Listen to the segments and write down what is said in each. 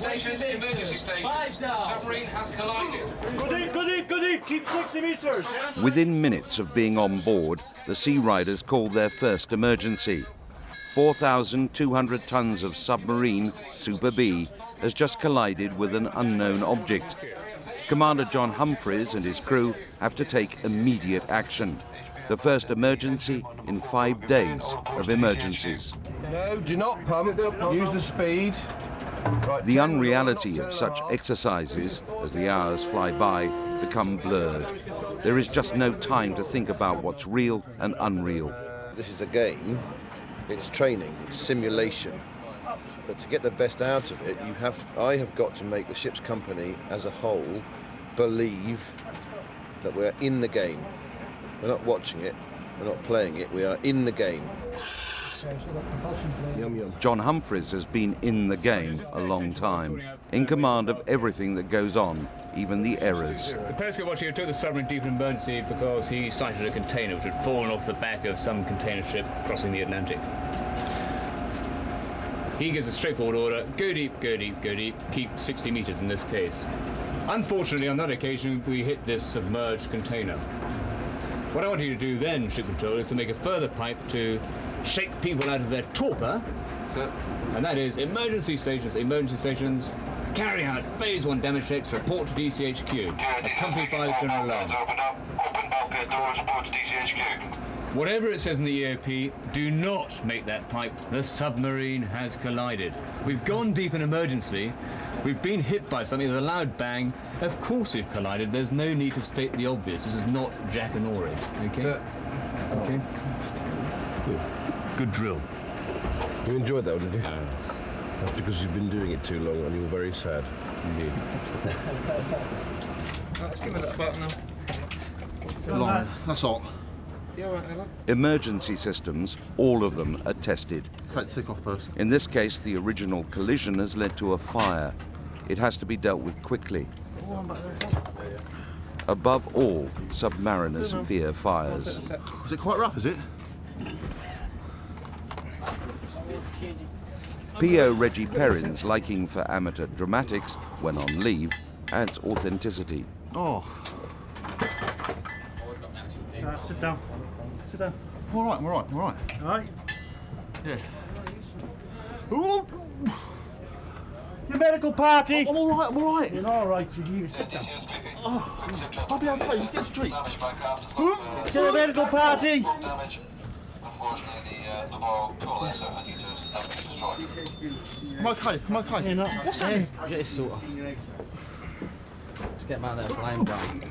stations, emergency stations. The submarine has collided. Goody, keep 60 metres. Within minutes of being on board, the Sea Riders called their first emergency. 4,200 tons of submarine, Super B, has just collided with an unknown object. Commander John Humphreys and his crew have to take immediate action. The first emergency in 5 days of emergencies. No, do not pump. Use the speed. Right, the unreality of such exercises, as the hours fly by, become blurred. There is just no time to think about what's real and unreal. This is a game. It's training. It's simulation. But to get the best out of it, I have got to make the ship's company as a whole believe that we're in the game. We're not watching it, we're not playing it, we are in the game. Yum, yum. John Humphreys has been in the game a long time, in command of everything that goes on, even the errors. The periscope watcher took the submarine deep in emergency because he sighted a container which had fallen off the back of some container ship crossing the Atlantic. He gives a straightforward order, go deep, go deep, go deep, keep 60 metres in this case. Unfortunately, on that occasion, we hit this submerged container. What I want you to do then, ship control, is to make a further pipe to shake people out of their torpor. And that is emergency stations, carry out phase 1 damage checks, report to DCHQ, accompanied by the general alarm. Open bulkhead doors, report to DCHQ. Whatever it says in the EOP, do not make that pipe. The submarine has collided. We've gone deep in emergency. We've been hit by something with a loud bang. Of course we've collided. There's no need to state the obvious. This is not Jack and Ori, okay? Okay. Good drill. You enjoyed that, didn't you? That's because you've been doing it too long and you're very sad. Indeed. Let's give me that button now. Long. That's hot. Emergency systems, all of them, are tested. Take off first. In this case, the original collision has led to a fire. It has to be dealt with quickly. Above all, submariners fear fires. Is it quite rough, is it? P.O. Reggie Perrin's liking for amateur dramatics, when on leave, adds authenticity. Oh. Sit down. Sit down. All right, all right. All right. Yeah. Ooh. Your medical party. I'm all right. You're all right. You sit down. Oh, I'll be okay. Just get straight. Get a medical party. I'm okay. You're not. What's happening? Get this sort of. Let's get him out of there, flame down.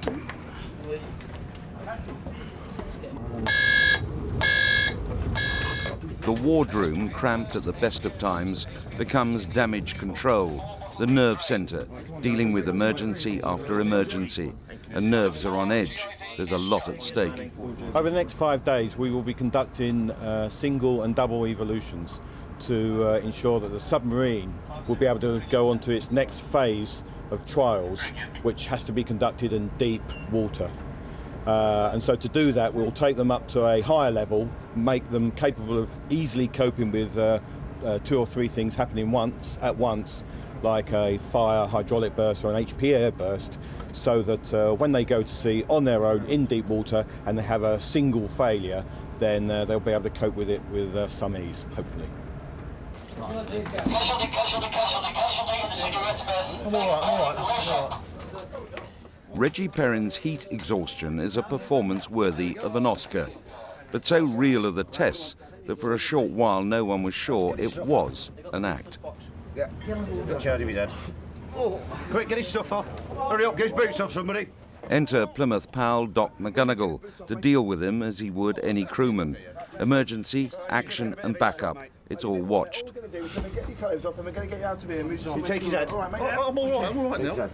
The wardroom, cramped at the best of times, becomes damage control, the nerve centre, dealing with emergency after emergency. And nerves are on edge. There's a lot at stake. Over the next 5 days, we will be conducting single and double evolutions to ensure that the submarine will be able to go on to its next phase of trials, which has to be conducted in deep water. And so to do that, we'll take them up to a higher level, make them capable of easily coping with 2 or 3 things happening at once, like a fire, hydraulic burst or an HP air burst, so that when they go to sea on their own in deep water and they have a single failure, then they'll be able to cope with it with some ease, hopefully. Casualty, I'm all right. Reggie Perrin's heat exhaustion is a performance worthy of an Oscar. But so real are the tests that for a short while no one was sure it was an act. Yeah, got charge of his head. Oh, quick, get his stuff off. Hurry up, get his boots off, somebody. Enter Plymouth pal Doc McGonagall to deal with him as he would any crewman. Emergency, action and backup. It's all watched. Get your clothes off and we're going to get you out of here. You take his head. I'm all right now.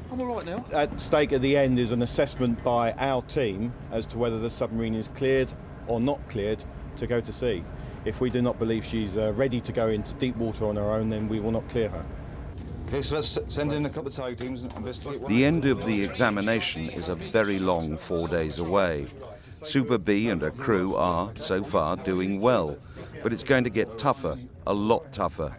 I'm all right now. At stake at the end is an assessment by our team as to whether the submarine is cleared or not cleared to go to sea. If we do not believe she's ready to go into deep water on her own, then we will not clear her. Okay, so let's send in a couple of tag teams and investigate. The end of the examination is a very long 4 days away. Super B and her crew are, so far, doing well, but it's going to get tougher, a lot tougher.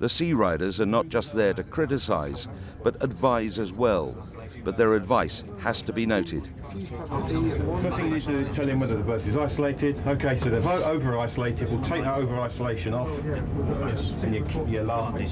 The Sea Riders are not just there to criticise, but advise as well. But their advice has to be noted. First thing you need to do is tell him whether the berth is isolated. Okay, so they're over-isolated. We'll take that over-isolation off. Yes, and you're laughing.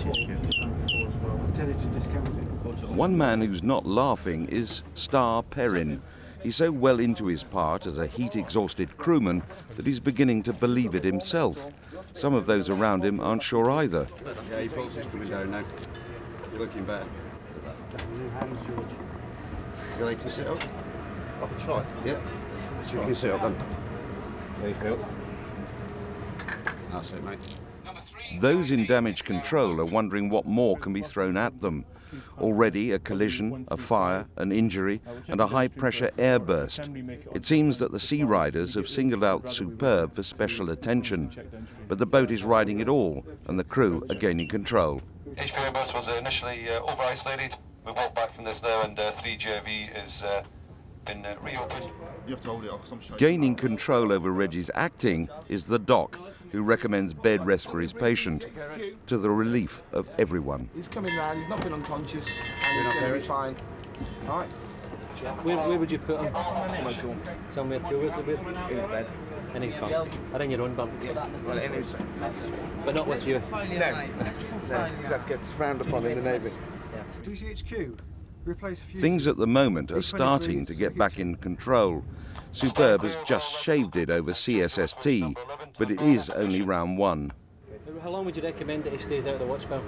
One man who's not laughing is Star Perrin. He's so well into his part as a heat-exhausted crewman that he's beginning to believe it himself. Some of those around him aren't sure either. Yeah, your pulse is coming down now. You're looking better. You like to sit up? I can try. Yeah. So you can sit up then. How you feel? That's it, mate. Those in damage control are wondering what more can be thrown at them. Already a collision, a fire, an injury and a high-pressure air burst. It seems that the Sea Riders have singled out Superb for special attention. But the boat is riding it all and the crew are gaining control. HPA bus was initially over-isolated. We've walked back from this now and 3JV is been reopened. You have to hold it up, 'cause I'm shaking. Gaining control over Reggie's acting is the doc, who recommends bed rest for his patient, to the relief of everyone. He's coming round, he's not been unconscious, and he's going to be fine. All right. Where would you put him? Somewhere cool. Somewhere cool, is it? In his bed. In his bunk. Or in your own bunk? Well, in his bed. But not with you? No, because that gets frowned upon in the Navy. DCHQ. Things at the moment are starting to get back in control. Superb has just shaved it over CSST, but it is only round one. How long would you recommend that he stays out of the watch spell?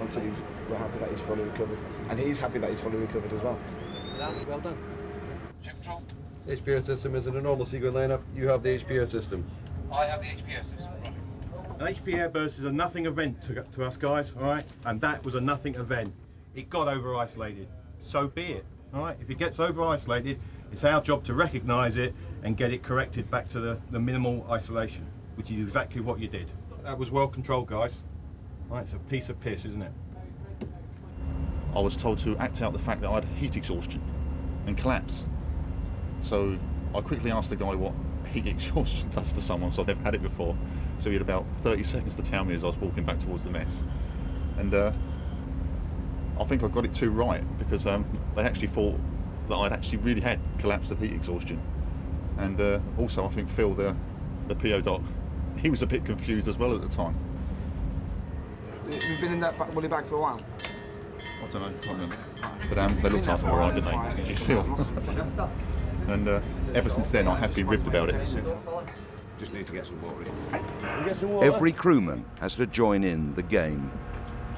Until we're happy that he's fully recovered. And he's happy that he's fully recovered as well. Well done. HPR system is in a normal seagoing lineup. You have the HPR system. I have the HPS system. An HP air burst is a nothing event to us guys, all right? And that was a nothing event. It got over-isolated. So be it, all right? If it gets over-isolated, it's our job to recognise it and get it corrected back to the minimal isolation, which is exactly what you did. That was well controlled, guys. All right, it's a piece of piss, isn't it? I was told to act out the fact that I had heat exhaustion and collapse. So I quickly asked the guy what heat exhaustion does to someone, so I've never had it before. So he had about 30 seconds to tell me as I was walking back towards the mess. And I think I got it too right, because they actually thought that I'd actually really had collapse of heat exhaustion. And also I think Phil, the PO doc, he was a bit confused as well at the time. You've been in that woolly bag for a while? I don't know, I can't remember. But they looked after me all right, didn't they? Did you see? And ever since then I have been ribbed about it. Just need to get some water. Every crewman has to join in the game.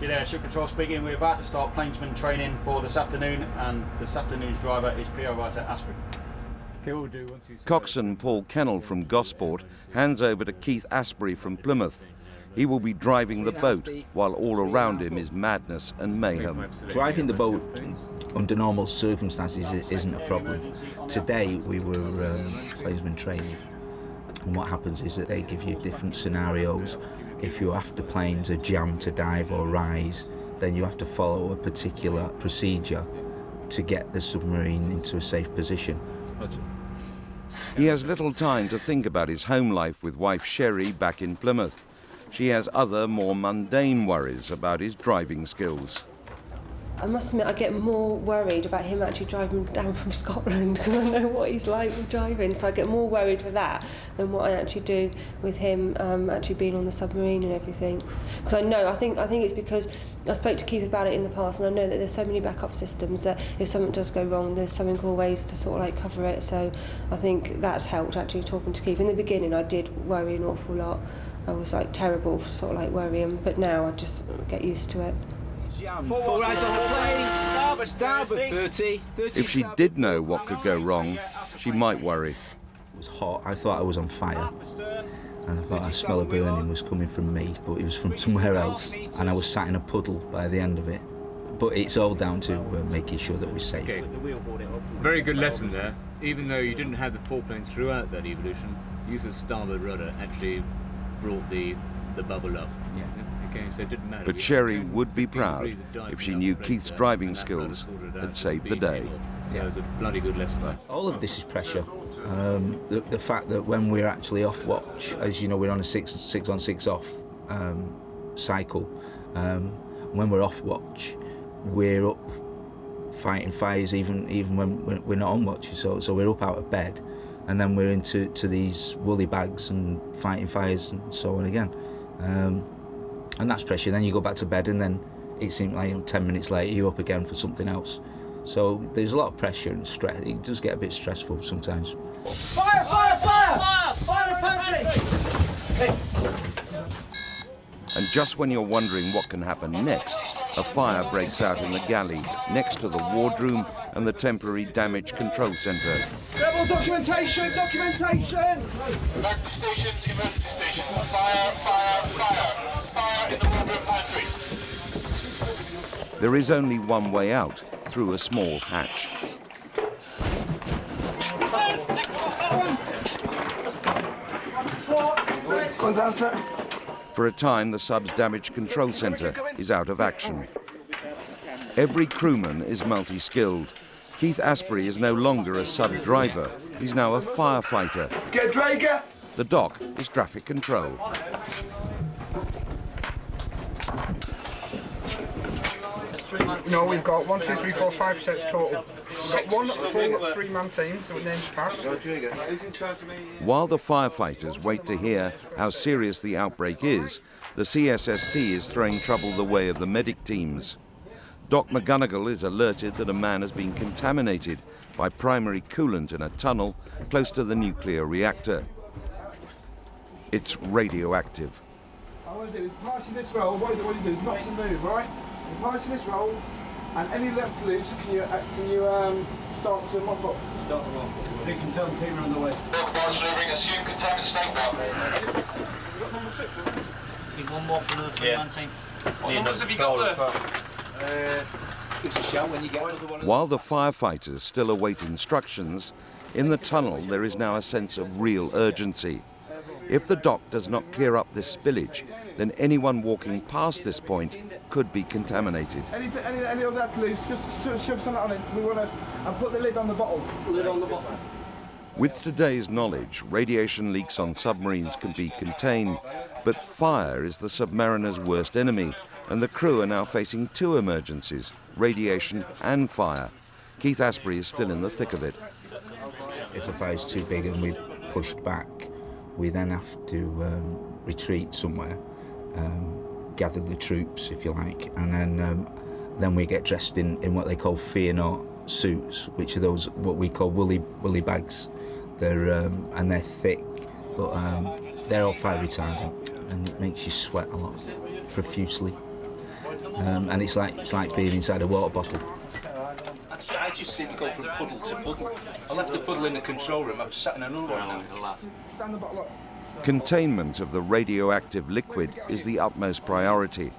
G'day, Ship Control speaking. We're about to start plainsman training for this afternoon, and this afternoon's driver is PO writer Asprey. Coxswain Paul Kennel from Gosport hands over to Keith Asprey from Plymouth. He will be driving the boat while all around him is madness and mayhem. Driving the boat under normal circumstances isn't a problem. Today we were plainsman training, and what happens is that they give you different scenarios. If your after planes are jammed to dive or rise, then you have to follow a particular procedure to get the submarine into a safe position. He has little time to think about his home life with wife Sherry back in Plymouth. She has other, more mundane worries about his driving skills. I must admit, I get more worried about him actually driving down from Scotland, because I know what he's like with driving, so I get more worried with that than what I actually do with him actually being on the submarine and everything. Because I think it's because I spoke to Keith about it in the past, and I know that there's so many backup systems that if something does go wrong, there's something always to sort of like cover it. So I think that's helped actually talking to Keith. In the beginning, I did worry an awful lot. I was like terrible, sort of like worrying, but now I just get used to it. Full rise on the plane, starboard 30. If she did know what could go wrong, she might worry. It was hot. I thought I was on fire. And I thought a smell of burning was coming from me, but it was from somewhere else. And I was sat in a puddle by the end of it. But it's all down to making sure that we're safe. Okay. Very good lesson there. Even though you didn't have the foreplanes throughout that evolution, use of starboard rudder actually brought the bubble up. Yeah. Okay, so it didn't matter. But Sherry would be proud if she knew Keith's driving skills had saved the day. So it was a bloody good lesson. All of this is pressure. The fact that when we're actually off watch, as you know, we're on a 6 on 6 off cycle, When we're off watch, we're up fighting fires even when we're not on watch. So we're up out of bed, and then we're into these woolly bags and fighting fires and so on again. And that's pressure. Then you go back to bed, and then it seems like 10 minutes later you're up again for something else. So there's a lot of pressure and stress. It does get a bit stressful sometimes. Fire! Fire! Fire! Fire the pantry! And just when you're wondering what can happen next, a fire breaks out in the galley next to the wardroom and the temporary damage control centre. Rebel documentation! Documentation! Emergency station, emergency station. Fire, fire, fire. Fire in the wardroom pantry. There is only one way out, through a small hatch. Go on down, sir. For a time, the sub's damage control centre is out of action. Every crewman is multi-skilled. Keith Asprey is no longer a sub driver. He's now a firefighter. Get Drager! The dock is traffic control. No, we've got 1, 2, 3, 4, 5 sets total. We've got one full 3-man team that names past. While the firefighters wait to hear how serious the outbreak is, the CSST is throwing trouble the way of the medic teams. Doc McGonigal is alerted that a man has been contaminated by primary coolant in a tunnel close to the nuclear reactor. It's radioactive. What I want to do is march in this roll. What you do is not to move, right? You march in this roll, and any left loose, can you start to mop up? Start to mop up. You can tell the team are on the way. Boss moving, assume contaminant snowball. Need one more for the three-man team. What numbers have you got there? Give us a shout when you get one. While the firefighters still await instructions, in the tunnel there is now a sense of real urgency. If the dock does not clear up this spillage, then anyone walking past this point could be contaminated. Any of that loose, just shove something on it. We want to put the lid on the bottle. Lid on the bottle. With today's knowledge, radiation leaks on submarines can be contained, but fire is the submariner's worst enemy, and the crew are now facing two emergencies, radiation and fire. Keith Asprey is still in the thick of it. If a fire's too big and we're pushed back, we then have to retreat somewhere, gather the troops, if you like, and then we get dressed in what they call fear not suits, which are those what we call woolly bags. They're thick, but they're all fire retardant, and it makes you sweat a lot, profusely. And it's like being inside a water bottle. I just seem to go from puddle to puddle. I left the puddle in the control room. I'm sat in another one now. Stand the bottle up. Containment of the radioactive liquid is the utmost priority.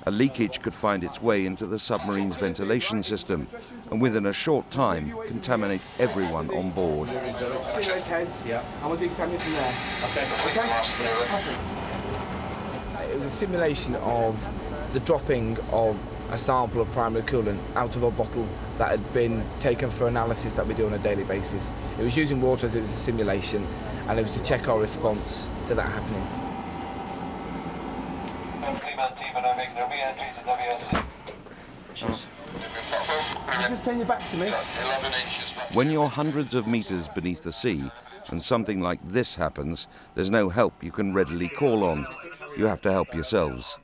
A leakage could find its way into the submarine's ventilation system and within a short time contaminate everyone on board. See where it's heads? Yeah. And we'll decontaminate from there. Okay. It was a simulation of the dropping of a sample of primary coolant out of a bottle that had been taken for analysis that we do on a daily basis. It was using water as it was a simulation, and it was to check our response to that happening. Just turn your back to me. When you're hundreds of meters beneath the sea and something like this happens, there's no help you can readily call on. You have to help yourselves.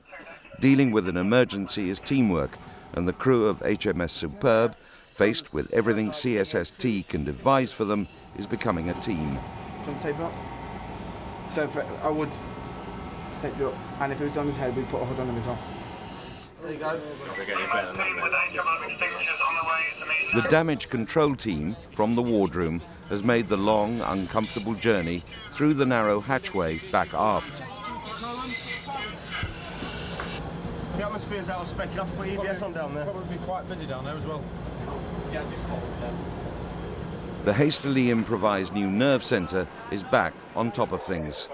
Dealing with an emergency is teamwork, and the crew of HMS Superb, faced with everything CSST can devise for them, is becoming a team. Don't tape it up. So I would tape it up, and if it was on his head, we'd put a hood on him as well. There you go. The damage control team from the wardroom has made the long, uncomfortable journey through the narrow hatchway back aft. The atmosphere's out of spec. You have to put EBS on down there. Probably be quite busy down there as well. Yeah, just hold it. The hastily improvised new nerve centre is back on top of things.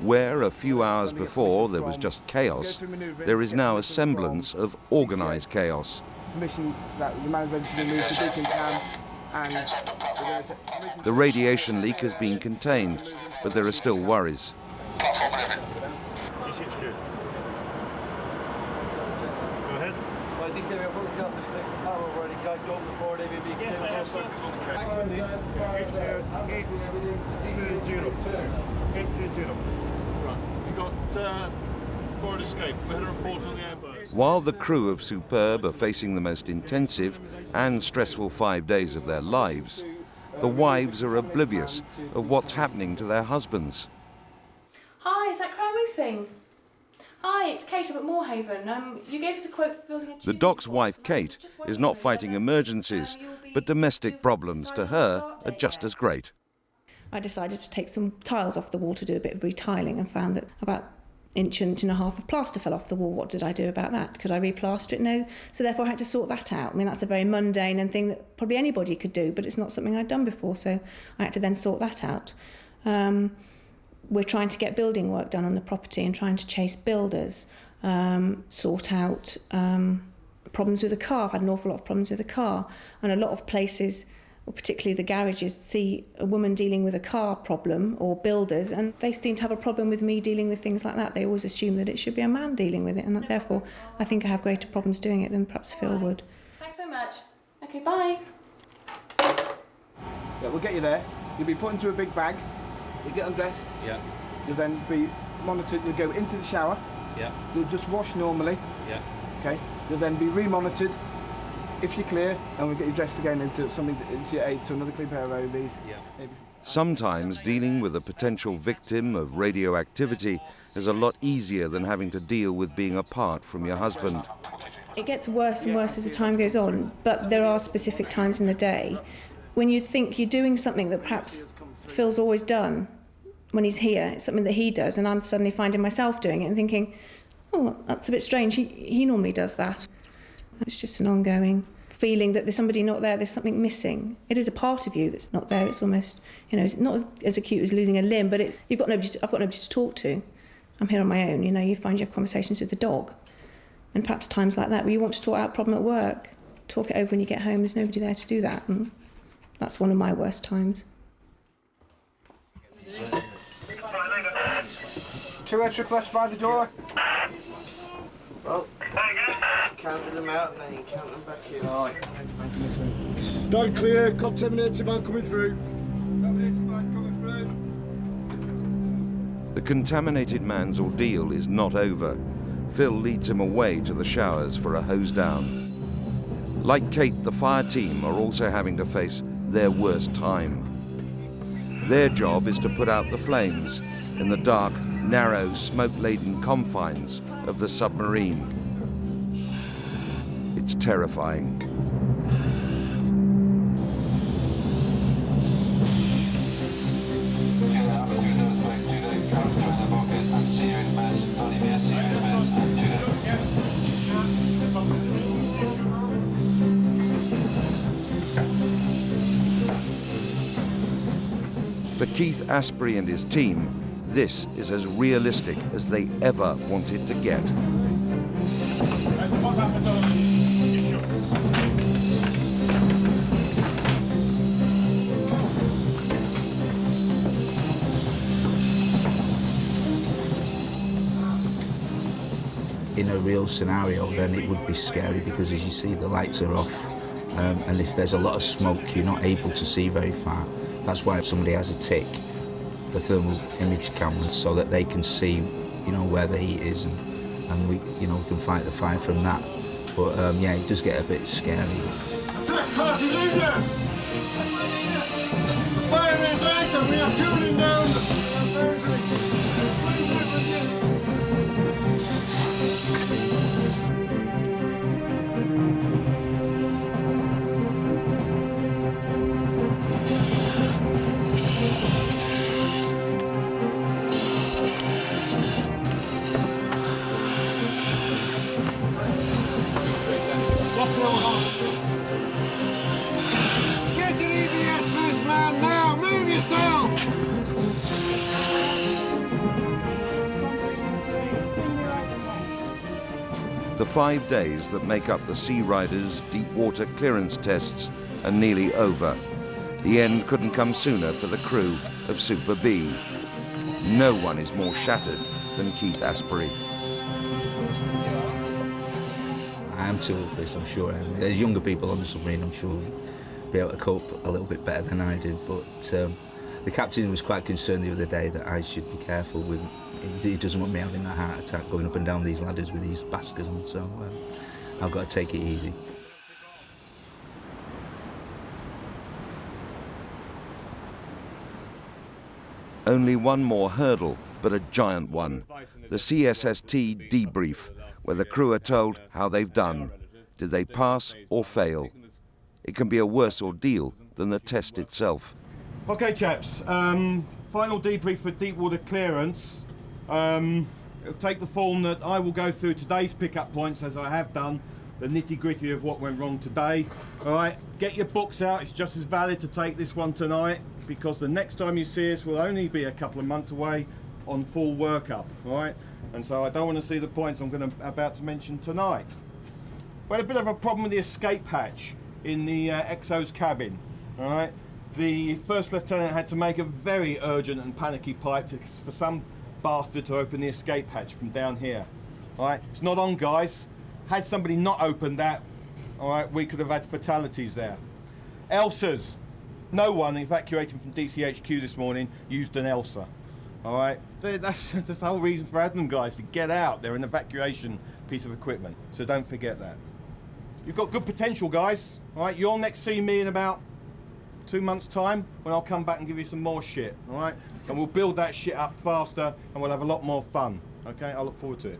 Where a few hours before there was just chaos, there is now a semblance of organised chaos. Permission that the man's ready to be moved to decontam, And The radiation leak has been contained, but there are still worries. While the crew of Superb are facing the most intensive and stressful 5 days of their lives, the wives are oblivious of what's happening to their husbands. Hi, is that Crown Roofing? Hi, it's Kate up at Moorhaven. You gave us a quote for building a... The doc's wife, Kate, is not fighting emergencies, but domestic problems to her are just as great. I decided to take some tiles off the wall to do a bit of retiling and found that about inch and a half of plaster fell off the wall. What did I do about that? Could I replaster it? No. So therefore I had to sort that out. I mean, that's a very mundane and thing that probably anybody could do, but it's not something I'd done before, so I had to then sort that out. We're trying to get building work done on the property and trying to chase builders, sort out problems with the car. I've had an awful lot of problems with the car, and a lot of places, particularly the garages, see a woman dealing with a car problem or builders, and they seem to have a problem with me dealing with things like that. They always assume that it should be a man dealing with it, and therefore I think I have greater problems doing it than perhaps Phil would. Thanks very much. Okay, bye. Yeah, we'll get you there. You'll be put into a big bag. You get undressed. Yeah. You'll then be monitored. You'll go into the shower. Yeah. You'll just wash normally. Yeah. Okay. You'll then be re-monitored. If you're clear, and we'll get you dressed again into your aid, so another clean pair of OBs. Yeah. Maybe. Sometimes dealing with a potential victim of radioactivity is a lot easier than having to deal with being apart from your husband. It gets worse and worse as the time goes on, but there are specific times in the day when you think you're doing something that perhaps Phil's always done when he's here. It's something that he does, and I'm suddenly finding myself doing it and thinking, oh, that's a bit strange. He normally does that. It's just an ongoing feeling that there's somebody not there, there's something missing. It is a part of you that's not there. It's almost, it's not as acute as losing a limb, but I've got nobody to talk to. I'm here on my own. You find you have conversations with the dog, and perhaps times like that where you want to talk out a problem at work, talk it over when you get home. There's nobody there to do that, and that's one of my worst times. 2 extra left by the door. Well, counting them out and then you count them back in. Right. Stand clear, contaminated man coming through. The contaminated man's ordeal is not over. Phil leads him away to the showers for a hose down. Like Kate, the fire team are also having to face their worst time. Their job is to put out the flames in the dark, narrow, smoke-laden confines of the submarine. It's terrifying. For Keith Asprey and his team, this is as realistic as they ever wanted to get. In a real scenario, then it would be scary because, as you see, the lights are off, and if there's a lot of smoke, you're not able to see very far. That's why somebody has a tick, the thermal image cameras, so that they can see, where the heat is, and we, we can fight the fire from that. But yeah, it does get a bit scary. Fire is active. We are shooting down. Get your EBS man now! Move yourself! The 5 days that make up the Sea Riders' deep water clearance tests and nearly over. The end couldn't come sooner for the crew of Super B. No one is more shattered than Keith Asprey. I am too old for this, I'm sure. There's younger people on the submarine, I'm sure, will be able to cope a little bit better than I did. But the captain was quite concerned the other day that I should be careful with. He doesn't want me having a heart attack going up and down these ladders with these baskets on, so I've got to take it easy. Only one more hurdle, but a giant one. The CSST debrief, where the crew are told how they've done. Did they pass or fail? It can be a worse ordeal than the test itself. Okay, chaps, final debrief for deep water clearance. It'll take the form that I will go through today's pickup points, as I have done, the nitty-gritty of what went wrong today. All right, get your books out. It's just as valid to take this one tonight, because the next time you see us will only be a couple of months away on full workup, all right? And so I don't want to see the points I'm about to mention tonight. We had a bit of a problem with the escape hatch in the XO's cabin, all right? The first lieutenant had to make a very urgent and panicky pipe for some bastard to open the escape hatch from down here, all right? It's not on, guys. Had somebody not opened that, all right, we could have had fatalities there. ELSAs. No one evacuating from DCHQ this morning used an ELSA. All right, that's the whole reason for having them, guys, to get out. They're an evacuation piece of equipment, so don't forget that. You've got good potential, guys. All right, you'll next see me in about 2 months' time when I'll come back and give you some more shit. All right, and we'll build that shit up faster, and we'll have a lot more fun. Okay, I look forward to it.